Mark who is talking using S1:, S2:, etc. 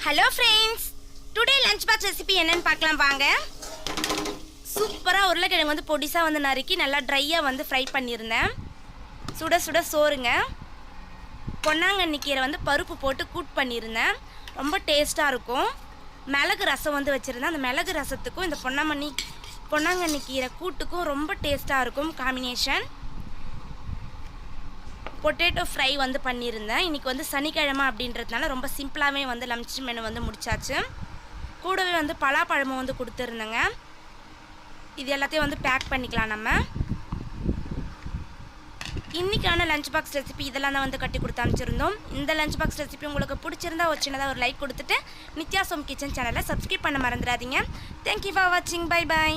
S1: Hello friends, today lunch box recipe என்னன்னு பார்க்கலாம் வாங்க. சூப்பராக உருளைக்கிழங்கு வந்து பொடிசாக வந்து நறுக்கி நல்லா ட்ரையாக வந்து ஃப்ரை பண்ணியிருந்தேன். சுட சுட சோறுங்க. பொன்னாங்கண்ணி கீரை வந்து பருப்பு போட்டு கூட் பண்ணியிருந்தேன். ரொம்ப டேஸ்ட்டாக இருக்கும். மிளகு ரசம் வந்து வச்சுருந்தேன். அந்த மிளகு ரசத்துக்கும் இந்த பொன்னாங்கண்ணி கீரை கூட்டுக்கும் ரொம்ப டேஸ்ட்டாக இருக்கும் காம்பினேஷன். பொட்டேட்டோ ஃப்ரை வந்து பண்ணியிருந்தேன். இன்றைக்கி வந்து சனிக்கிழமை அப்படின்றதுனால ரொம்ப சிம்பிளாகவே வந்து லஞ்ச் மெனு வந்து முடிச்சாச்சு. கூடவே வந்து பலாப்பழமும் வந்து கொடுத்துருந்தேங்க. இது எல்லாத்தையும் வந்து பேக் பண்ணிக்கலாம் நம்ம. இன்றைக்கான லஞ்ச் பாக்ஸ் ரெசிபி இதெல்லாம் தான் வந்து கட்டி கொடுத்து அனுப்பிச்சிருந்தோம். இந்த லஞ்ச் பாக்ஸ் ரெசிபி உங்களுக்கு பிடிச்சிருந்தா ஒரு சின்னதாக ஒரு லைக் கொடுத்துட்டு நித்யா சோம் கிச்சன் சேனலை சப்ஸ்கிரைப் பண்ண மறந்துடாதீங்க. தேங்க்யூ ஃபார் வாட்சிங். Bye bye.